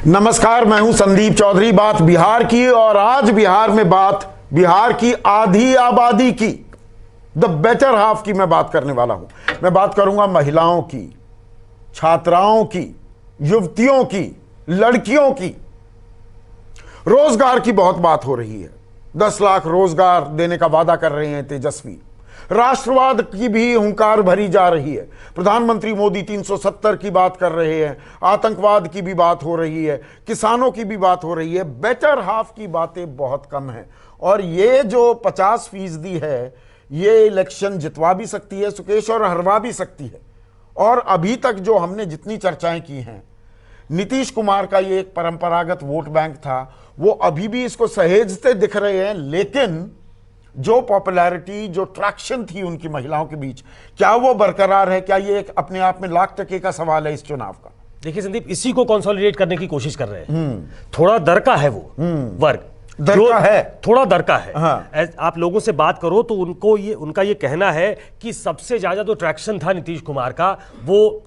नमस्कार, मैं हूं संदीप चौधरी। बात बिहार की, और आज बिहार में बात बिहार की आधी आबादी की, द बेटर हाफ की मैं बात करने वाला हूं। मैं बात करूंगा महिलाओं की, छात्राओं की, युवतियों की, लड़कियों की। रोजगार की बहुत बात हो रही है। 10 लाख रोजगार देने का वादा कर रहे हैं तेजस्वी। राष्ट्रवाद की भी हुंकार भरी जा रही है। प्रधानमंत्री मोदी 370 की बात कर रहे हैं, आतंकवाद की भी बात हो रही है, किसानों की भी बात हो रही है। बेटर हाफ की बातें बहुत कम हैं। और ये जो 50% है, ये इलेक्शन जितवा भी सकती है सुकेश, और हरवा भी सकती है। और अभी तक जो हमने जितनी चर्चाएं की हैं, नीतीश कुमार का ये एक परंपरागत वोट बैंक था, वो अभी भी इसको सहेजते दिख रहे हैं। लेकिन जो पॉपुलैरिटी, जो ट्रैक्शन थी उनकी महिलाओं के बीच, क्या वो बरकरार है? क्या ये एक अपने आप में लाख टके का सवाल है इस चुनाव का? देखिए संदीप, इसी को कंसोलिडेट करने की कोशिश कर रहे हैं। थोड़ा डर का है वो वर्ग, डर का है, थोड़ा डर का है। हाँ। आप लोगों से बात करो तो उनका ये कहना है कि सबसे ज्यादा जो ट्रैक्शन था नीतीश कुमार का, वो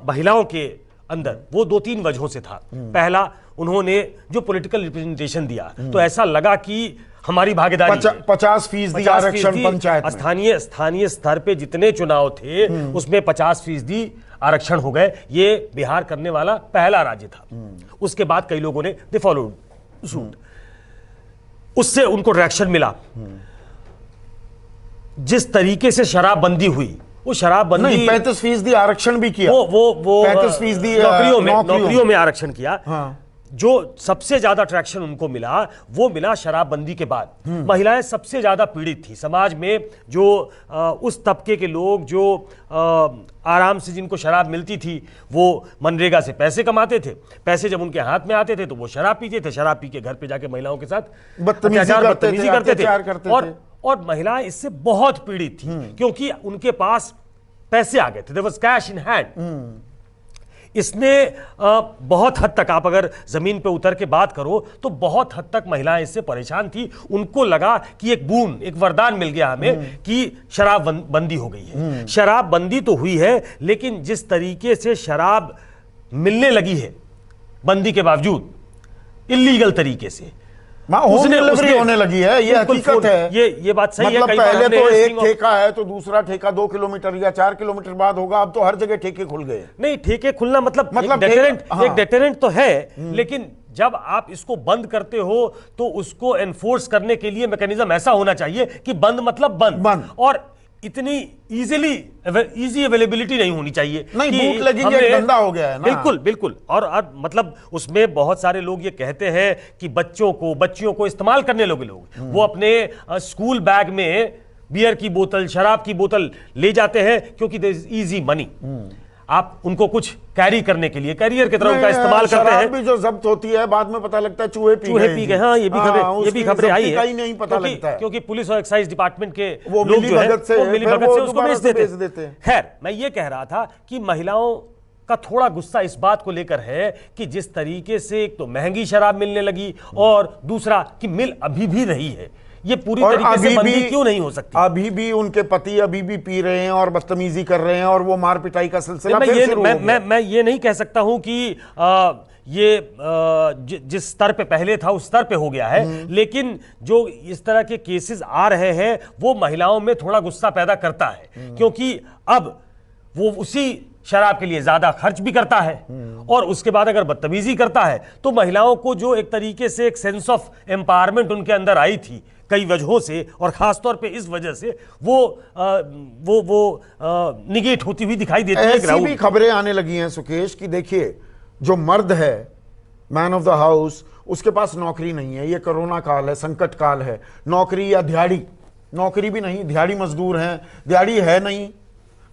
महिलाओं के अंदर, वो 2-3 वजहों से था। पहला, उन्होंने जो पॉलिटिकल रिप्रेजेंटेशन दिया, तो ऐसा लगा कि हमारी भागीदारी 50% आरक्षण पंचायत में। स्थानीय स्तर पे जितने चुनाव थे उसमें 50% आरक्षण हो गए। ये बिहार करने वाला पहला राज्य था। उसके बाद कई लोगों ने दे फॉलोड सूट, उससे उनको रिएक्शन मिला। जिस तरीके से शराबबंदी हुई, वो शराबबंदी 35% आरक्षण भी किया, वो 35% नौकरियों में आरक्षण किया। हाँ। जो सबसे ज्यादा ट्रैक्शन उनको मिला, वो मिला शराबबंदी के बाद। महिलाएं सबसे ज्यादा पीड़ित थी समाज में। जो उस तबके के लोग जो आराम से जिनको शराब मिलती थी, वो मनरेगा से पैसे कमाते थे। पैसे जब उनके हाथ में आते थे तो वो शराब पीते थे। शराब पी के घर पे जाके महिलाओं के साथ बदतमीजी करते थे। और महिलाएं इससे बहुत पीड़ित थी, क्योंकि उनके पास पैसे आ गए थे। There was cash in hand. इसने बहुत हद तक, आप अगर जमीन पे उतर के बात करो तो बहुत हद तक महिलाएं इससे परेशान थी। उनको लगा कि एक बून, एक वरदान मिल गया हमें कि शराब बंदी हो गई है। शराब बंदी तो हुई है, लेकिन जिस तरीके से शराब मिलने लगी है बंदी के बावजूद, इलीगल तरीके से उसने होने लगी है। ये हकीकत है। ये बात सही है। पहले तो एक ठेका है तो दूसरा ठेका 2 किलोमीटर या 4 किलोमीटर बाद होगा। अब तो हर जगह ठेके खुल गए। नहीं, ठेके खुलना मतलब एक डेटरेंट तो है, लेकिन जब आप इसको बंद करते हो तो उसको एनफोर्स करने के लिए मैकेनिज्म ऐसा होना चाहिए कि बंद मतलब बंद। और इतनी इजी अवेलेबिलिटी नहीं होनी चाहिए। नहीं, बूट लगेंगे, एक धंधा हो गया है ना। बिल्कुल। और मतलब उसमें बहुत सारे लोग ये कहते हैं कि बच्चियों को इस्तेमाल करने लगे लोग। वो अपने स्कूल बैग में बियर की बोतल, शराब की बोतल ले जाते हैं, क्योंकि देयर इज इजी मनी। आप उनको कुछ कैरी करने के लिए कैरियर की तरह उनका इस्तेमाल करते हैं। भी जो जब्त होती है, बाद में पता लगता है चूहे पी गए। हाँ, ये भी खबरें आई है। नहीं पता लगता है, क्योंकि पुलिस और एक्साइज डिपार्टमेंट के वो लोग जो है, वो मिलीभगत से उसको बेच देते हैं। खैर, मैं ये कह रहा था कि महिलाओं का थोड़ा गुस्सा इस बात को लेकर है कि जिस तरीके से एक तो महंगी शराब मिलने लगी, और दूसरा कि मिल अभी भी रही है। ये पूरी तरीके से बंदी क्यों नहीं हो सकती? अभी भी उनके पति अभी भी पी रहे हैं और बदतमीजी कर रहे हैं, और वो मार पिटाई का सिलसिला मैं ये नहीं कह सकता हूं कि ये जिस स्तर पे पहले था उस स्तर पे हो गया है, लेकिन जो इस तरह के केसेस आ रहे हैं वो महिलाओं में थोड़ा गुस्सा पैदा करता है, क्योंकि अब वो उसी शराब के लिए ज्यादा खर्च भी करता है, और उसके बाद अगर बदतमीजी करता है तो महिलाओं को जो एक तरीके से एक सेंस ऑफ एम्पावरमेंट उनके अंदर आई थी कई वजहों से, और खासतौर पे इस वजह से वो निगेट होती हुई दिखाई देती है। ऐसी भी खबरें आने लगी हैं सुकेश कि देखिए, जो मर्द है, मैन ऑफ द हाउस, उसके पास नौकरी नहीं है। ये कोरोना काल है, संकट काल है। नौकरी या दिहाड़ी, नौकरी भी नहीं, दिहाड़ी मजदूर हैं, दिहाड़ी है नहीं,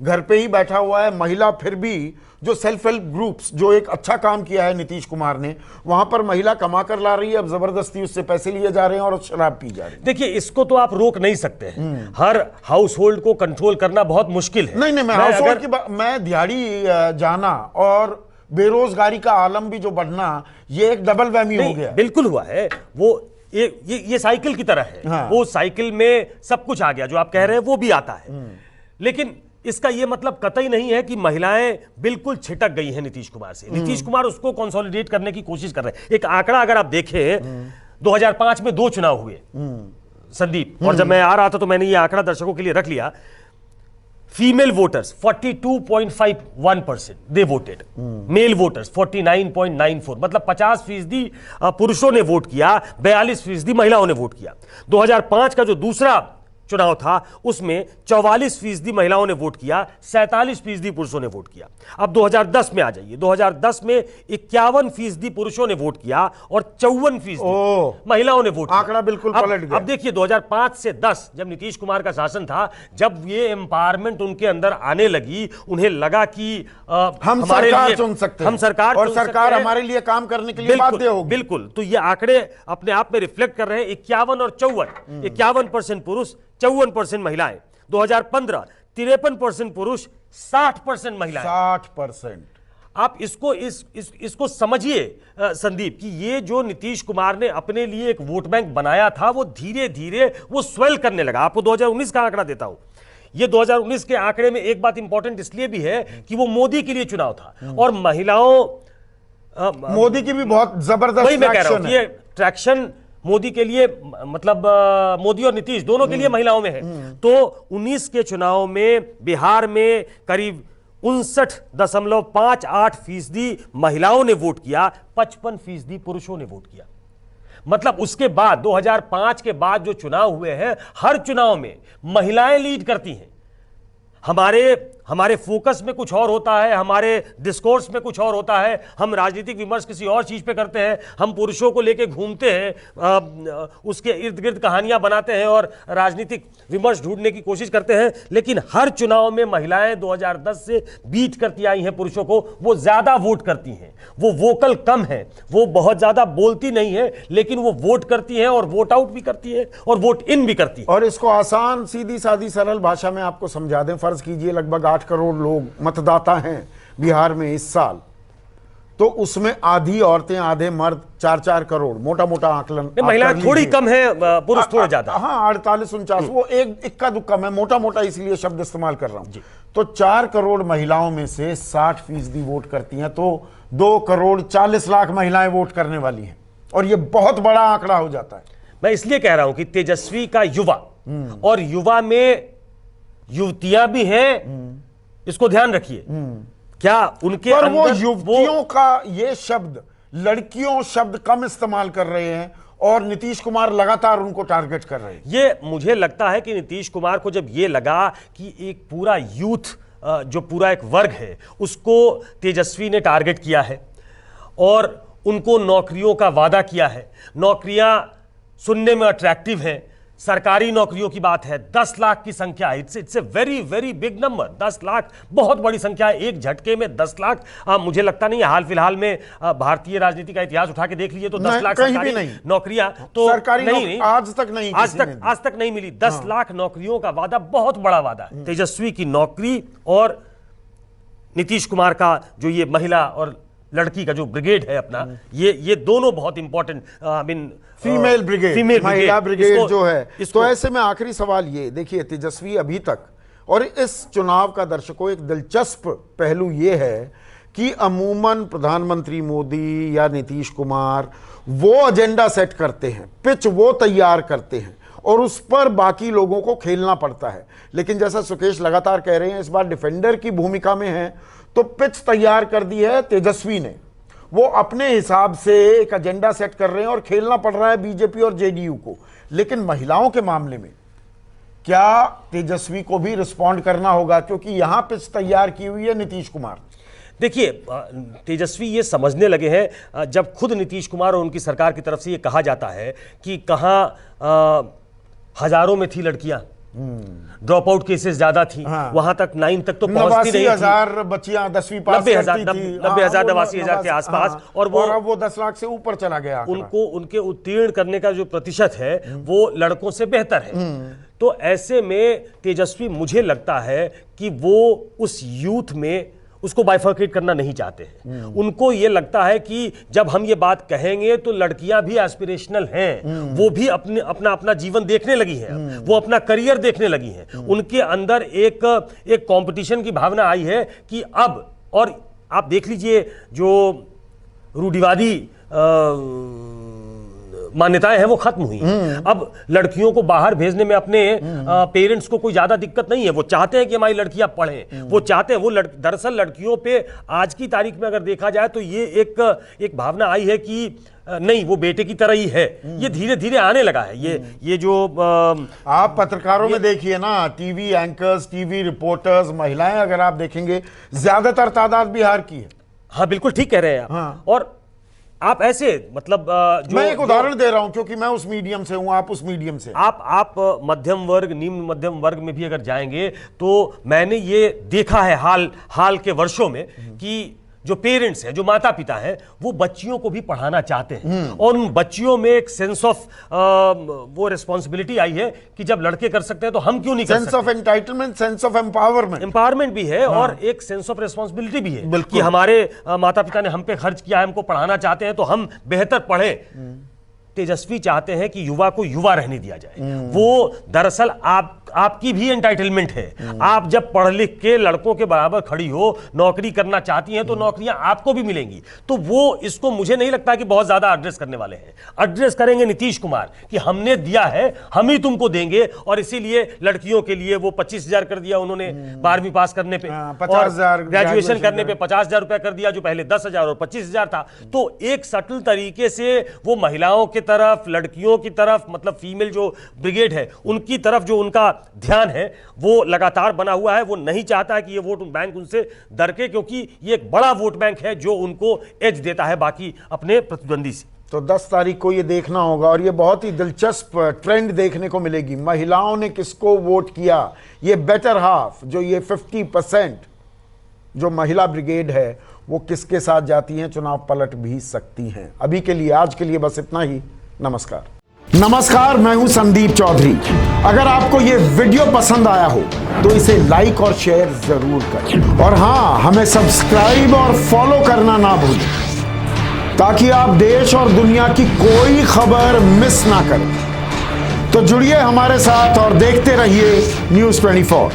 घर पे ही बैठा हुआ है। महिला फिर भी जो सेल्फ हेल्प ग्रुप्स, जो एक अच्छा काम किया है नीतीश कुमार ने, वहां पर महिला कमा कर ला रही है। अब जबरदस्ती उससे पैसे लिए जा रहे हैं और शराब पी जा रही है। देखिए, इसको तो आप रोक नहीं सकते हैं। हर हाउस होल्ड को कंट्रोल करना बहुत मुश्किल है। नहीं, मैं हाउस होल्ड की मैं दिहाड़ी जाना और बेरोजगारी का आलम भी जो बढ़ना, ये एक डबल वैमी हो गया। बिल्कुल हुआ है। वो ये साइकिल की तरह है। हाँ। वो साइकिल में सब कुछ आ गया, जो आप कह रहे हैं वो भी आता है। लेकिन इसका यह मतलब कतई नहीं है कि महिलाएं बिल्कुल छिटक गई हैं नीतीश कुमार से। नीतीश कुमार उसको कंसोलिडेट करने की कोशिश कर रहे हैं। एक आंकड़ा अगर आप देखें, 2005 में 2 चुनाव हुए संदीप, और जब मैं आ रहा था तो मैंने ये आंकड़ा दर्शकों के लिए रख लिया। फीमेल वोटर्स 42.51% दे वोटेड, मेल वोटर्स 49.94, मतलब 50% पुरुषों ने वोट किया, 42% महिलाओं ने वोट किया। 2005 का जो दूसरा चुनाव था उसमें 44% महिलाओं ने वोट किया, 47% पुरुषों ने वोट किया। अब 2010 में आ जाइए, 2010 में 51% पुरुषों ने वोट किया और 54% महिलाओं ने वोट किया। आंकड़ा बिल्कुल पलट गया। अब देखिए 2005 से 10 जब नीतीश कुमार का शासन था, जब ये एम्पावरमेंट उनके अंदर आने लगी, उन्हें लगा कि हम सरकार चुन सकते हैं, हम सरकार और सरकार हमारे लिए काम करने के लिए बाध्य होगी। बिल्कुल, तो ये आंकड़े अपने आप में रिफ्लेक्ट कर रहे हैं। 51 और 54, 51% पुरुष, 54% महिलाएं। 2015 53% पुरुष, 60% महिलाएं। 60%। आप इसको समझिए संदीप, कि ये जो नीतीश कुमार ने अपने लिए एक वोट बैंक बनाया था, वो धीरे धीरे वो स्वेल करने लगा। आपको 2019 का आंकड़ा देता हूं। ये 2019 के आंकड़े में एक बात इंपॉर्टेंट इसलिए भी है कि वो मोदी के लिए चुनाव था, और महिलाओं मोदी की भी बहुत जबरदस्त वही मैं कह रहा हूं, ट्रैक्शन ये ट्रैक्शन मोदी के लिए, मतलब मोदी और नीतीश दोनों के लिए महिलाओं में है। तो 19 के चुनाव में बिहार में करीब 59.58% महिलाओं ने वोट किया, 55% पुरुषों ने वोट किया। मतलब उसके बाद 2005 के बाद जो चुनाव हुए हैं, हर चुनाव में महिलाएं लीड करती हैं। हमारे फोकस में कुछ और होता है, हमारे डिस्कोर्स में कुछ और होता है, हम राजनीतिक विमर्श किसी और चीज पे करते हैं, हम पुरुषों को लेके घूमते हैं, उसके इर्द गिर्द कहानियां बनाते हैं और राजनीतिक विमर्श ढूंढने की कोशिश करते हैं। लेकिन हर चुनाव में महिलाएं 2010 से बीट करती आई हैं पुरुषों को। वो ज्यादा वोट करती हैं, वो वोकल कम है, वो बहुत ज्यादा बोलती नहीं है, लेकिन वो वोट करती हैं और वोट आउट भी करती है और वोट इन भी करती है। और इसको आसान, सीधी सादी, सरल भाषा में आपको समझा दें। फर्ज कीजिए लगभग 8 करोड़ लोग मतदाता हैं बिहार में इस साल, तो उसमें आधी औरतें, आधे मर्द, 4-4 करोड़, मोटा मोटा आकलन। महिलाएं थोड़ी कम है, पुरुष थोड़े ज्यादा। हाँ, 48-49, वो एक इक्का दुक्का, मैं मोटा मोटा इसलिए शब्द इस्तेमाल कर रहा हूं। तो 4 करोड़ महिलाओं में से 60% वोट करती हैं, तो 2 करोड़ 40 लाख महिलाएं वोट करने वाली हैं, और ये बहुत बड़ा आंकड़ा हो जाता है। मैं इसलिए कह रहा हूं कि तेजस्वी का युवा, और युवा में युवतियां भी हैं, इसको ध्यान रखिए। क्या उनके पर वो अंदर युवतियों का ये शब्द, लड़कियों शब्द कम इस्तेमाल कर रहे हैं, और नीतीश कुमार लगातार उनको टारगेट कर रहे हैं। ये मुझे लगता है कि नीतीश कुमार को जब ये लगा कि एक पूरा यूथ, जो पूरा एक वर्ग है, उसको तेजस्वी ने टारगेट किया है और उनको नौकरियों का वादा किया है। नौकरियां सुनने में अट्रैक्टिव हैं, सरकारी नौकरियों की बात है, 10 लाख की संख्या है। It's a very very big number. 10 lakh बहुत बड़ी संख्या है। एक झटके में 10 लाख, मुझे लगता नहीं है। हाल फिलहाल में भारतीय राजनीति का इतिहास उठा के देख लीजिए तो 10 लाख सरकारी नौकरियां तो नहीं, आज तक नहीं मिली। 10 लाख नौकरियों का वादा बहुत बड़ा वादा है। तेजस्वी की नौकरी और नीतीश कुमार का जो ये महिला और लड़की का जो ब्रिगेड है अपना, ये दोनों बहुत important, I mean female brigade, महिला ब्रिगेड जो है। तो ऐसे में आखिरी सवाल ये देखिए, तेजस्वी अभी तक, और इस चुनाव का दर्शकों एक दिलचस्प पहलू ये है कि अमूमन प्रधानमंत्री मोदी या नीतीश कुमार वो एजेंडा सेट करते हैं, पिच वो तैयार करते हैं, और उस पर बाकी लोगों को खेलना पड़ता है। लेकिन जैसा सुकेश लगातार कह रहे हैं, इस बार डिफेंडर की भूमिका में है, तो पिच तैयार कर दी है तेजस्वी ने। वो अपने हिसाब से एक एजेंडा सेट कर रहे हैं और खेलना पड़ रहा है बीजेपी और जेडीयू को। लेकिन महिलाओं के मामले में क्या तेजस्वी को भी रिस्पॉन्ड करना होगा, क्योंकि यहां पिच तैयार की हुई है नीतीश कुमार। देखिए, तेजस्वी ये समझने लगे हैं, जब खुद नीतीश कुमार और उनकी सरकार की तरफ से ये कहा जाता है कि कहां हजारों में थी लड़कियां, ड्रॉप आउट केसेस ज्यादा थी, वहां तक 9 तक तो पहुंचती नहीं थी। 89,000 बच्चियां 10वीं पास करती थी, 90,000 89,000 के आसपास, और वो 10 लाख से ऊपर चला गया। उनको उनके उत्तीर्ण करने का जो प्रतिशत है वो लड़कों से बेहतर है। तो ऐसे में तेजस्वी, मुझे लगता है कि वो उस यूथ में उसको बाइफर्केट करना नहीं चाहते हैं। उनको ये लगता है कि जब हम ये बात कहेंगे तो लड़कियां भी एस्पिरेशनल हैं, वो भी अपना अपना जीवन देखने लगी हैं, वो अपना करियर देखने लगी हैं। उनके अंदर एक कंपटीशन की भावना आई है कि अब, और आप देख लीजिए जो रूढ़िवादी मान्यताएं हैं वो खत्म हुई हैं। अब लड़कियों को बाहर भेजने में अपने पेरेंट्स को कोई ज्यादा दिक्कत नहीं है। वो चाहते हैं कि हमारी लड़कियां पढ़ें, वो चाहते हैं, वो दरअसल लड़कियों पे आज की तारीख में अगर देखा जाए तो ये एक भावना आई है कि नहीं, वो बेटे की तरह ही है। ये धीरे धीरे आने लगा है। ये जो आप पत्रकारों में देखिए ना, टीवी एंकर्स, टीवी रिपोर्टर्स, महिलाएं अगर आप देखेंगे ज्यादातर तादाद बिहार की है। हाँ, बिल्कुल ठीक कह रहे हैं आप। हाँ। और आप ऐसे मतलब मैं एक उदाहरण दे रहा हूं क्योंकि मैं उस मीडियम से हूं, आप उस मीडियम से। आप मध्यम वर्ग, निम्न मध्यम वर्ग में भी अगर जाएंगे तो मैंने ये देखा है हाल के वर्षों में कि जो पेरेंट्स हैं, जो माता पिता हैं, वो बच्चियों को भी पढ़ाना चाहते हैं। और उन बच्चियों में एक सेंस ऑफ वो रिस्पॉन्सिबिलिटी आई है कि जब लड़के कर सकते हैं तो हम क्यों नहीं कर सकते। Sense of entitlement, sense of empowerment भी है। हाँ। और एक सेंस ऑफ रिस्पॉन्सिबिलिटी भी है कि हमारे माता पिता ने हम पे खर्च किया है, हमको पढ़ाना चाहते हैं तो हम बेहतर पढ़ें। तेजस्वी चाहते हैं कि युवा को युवा रहने दिया जाए। वो दरअसल आपकी भी एंटाइटलमेंट है। आप जब पढ़ लिख के लड़कों के बराबर खड़ी हो, नौकरी करना चाहती हैं तो नौकरियां आपको भी मिलेंगी। तो वो इसको मुझे नहीं लगता कि बहुत ज्यादा एड्रेस करने वाले हैं। एड्रेस करेंगे नीतीश कुमार कि हमने दिया है, हम ही तुमको देंगे। और इसीलिए लड़कियों के लिए वो 25,000 कर दिया उन्होंने 12वीं पास करने पे, 50,000 ग्रेजुएशन करने पे 50,000 रुपया कर दिया, जो पहले 10,000 और 25,000 था। तो एक सटल तरीके से वो महिलाओं की तरफ, लड़कियों की तरफ, मतलब फीमेल जो ब्रिगेड है उनकी तरफ जो उनका ध्यान है वो लगातार बना हुआ है। वो नहीं चाहता कि ये वोट बैंक उनसे दरके, क्योंकि ये एक बड़ा वोट बैंक है जो उनको एज देता है बाकी अपने प्रतिद्वंदी से। तो 10 तारीख को ये देखना होगा और ये बहुत ही दिलचस्प ट्रेंड देखने को मिलेगी। महिलाओं ने किसको वोट किया, ये बेटर हाफ, जो ये 50% जो महिला ब्रिगेड है वो किसके साथ जाती हैं, चुनाव पलट भी सकती हैं। अभी के लिए, आज के लिए बस इतना ही। नमस्कार, मैं हूं संदीप चौधरी। अगर आपको ये वीडियो पसंद आया हो तो इसे लाइक और शेयर जरूर करें। और हां, हमें सब्सक्राइब और फॉलो करना ना भूलें ताकि आप देश और दुनिया की कोई खबर मिस ना करें। तो जुड़िए हमारे साथ और देखते रहिए News 24।